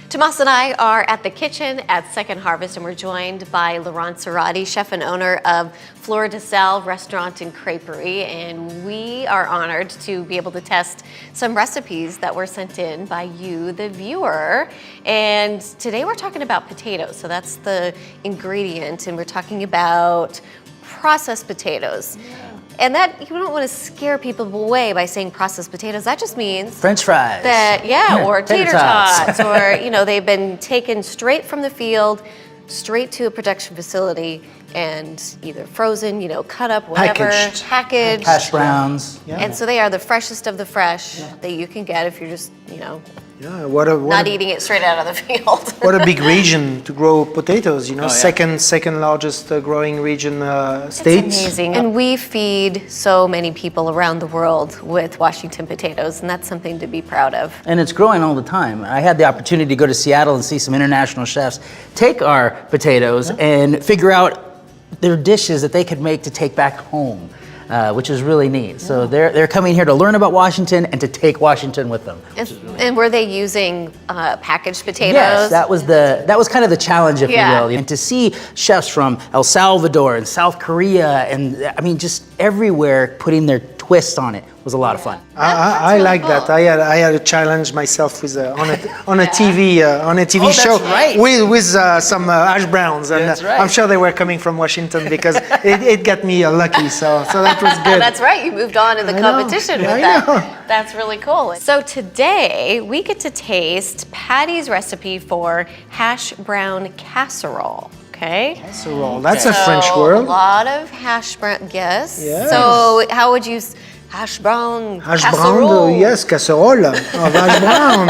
Tomas and I are at the kitchen at Second Harvest, and we're joined by Laurent Serrati, chef and owner of Fleur de Sel Restaurant and Creperie, and we are honored to be able to test some recipes that were sent in by you, the viewer. And today we're talking about potatoes, so that's the ingredient, and we're talking about processed potatoes. Yeah. And that, you don't want to scare people away by saying processed potatoes. That just means French fries. Or tater tots, or they've been taken straight from the field, straight to a production facility, and either frozen, cut up, whatever, packaged. Hash browns. Yeah. And so they are the freshest of the fresh that you can get if you're just, not eating it straight out of the field. What a big region to grow potatoes, second largest growing region state. It's amazing. And we feed so many people around the world with Washington potatoes, and that's something to be proud of. And it's growing all the time. I had the opportunity to go to Seattle and see some international chefs take our potatoes and figure out their dishes that they could make to take back home. Which is really neat. So they're coming here to learn about Washington and to take Washington with them. And were they using packaged potatoes? Yes, that was kind of the challenge, if you will. And to see chefs from El Salvador and South Korea and just everywhere putting their twist on it was a lot of fun. I like that. I had a challenge myself with on a TV show with some hash browns, and I'm sure they were coming from Washington because it got me lucky. So that was good. That's right. You moved on in the competition with that. That's really cool. So today we get to taste Patty's recipe for hash brown casserole. Okay. Casserole. That's a French word. A lot of hash brown. Yes. So how would you? Hash brown casserole. Yes, casserole of hash brown.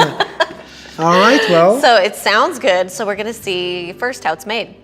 All right, well. So it sounds good. So we're going to see first how it's made.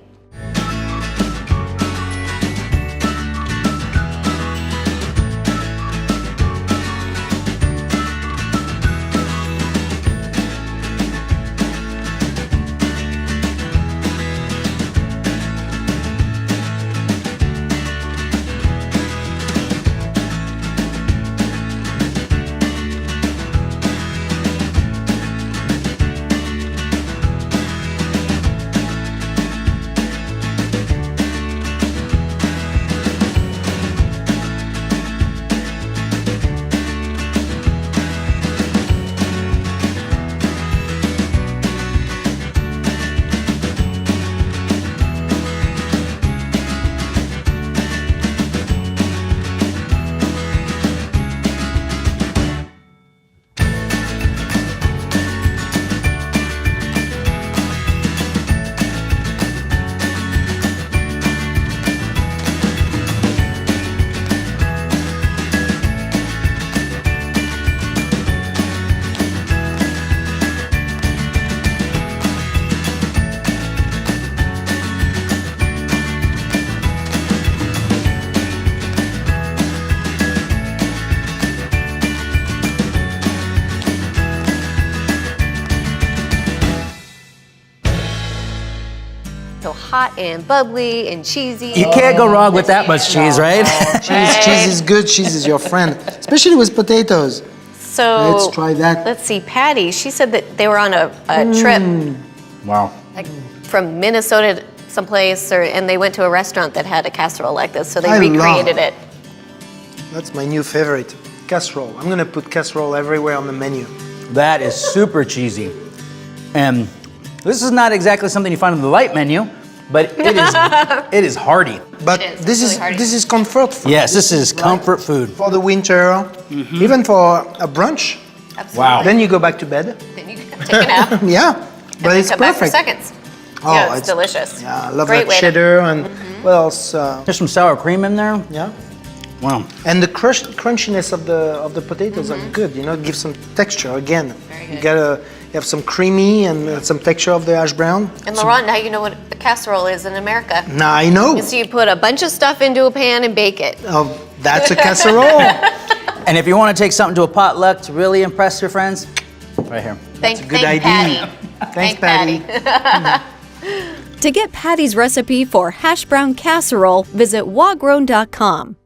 So hot and bubbly and cheesy. You can't go wrong with that much cheese, right? Cheese is good. Cheese is your friend, especially with potatoes. So let's try that. Let's see, Patty. She said that they were on a trip. Wow. Like from Minnesota someplace, and they went to a restaurant that had a casserole like this, so they recreated it. That's my new favorite, casserole. I'm gonna put casserole everywhere on the menu. That is super cheesy. And this is not exactly something you find on the light menu, but it is hearty. But this is comfort food. Yes, this is comfort food. For the winter, even for a brunch. Absolutely. Wow. Then you go back to bed. Then you can take a nap. Yeah, but it's come perfect. Back for seconds. Oh, yeah, it's delicious. Yeah, I love Great that cheddar and what else? There's some sour cream in there. Yeah. Wow. And the crunchiness of the potatoes are good. It gives some texture again. Very good. You have some creamy and some texture of the hash brown. And Laurent, now you know what a casserole is in America. Now I know. So you put a bunch of stuff into a pan and bake it. Oh, that's a casserole. And if you want to take something to a potluck to really impress your friends, right here. That's a good idea. Patty. Thanks, Patty. To get Patty's recipe for hash brown casserole, visit wagrown.com.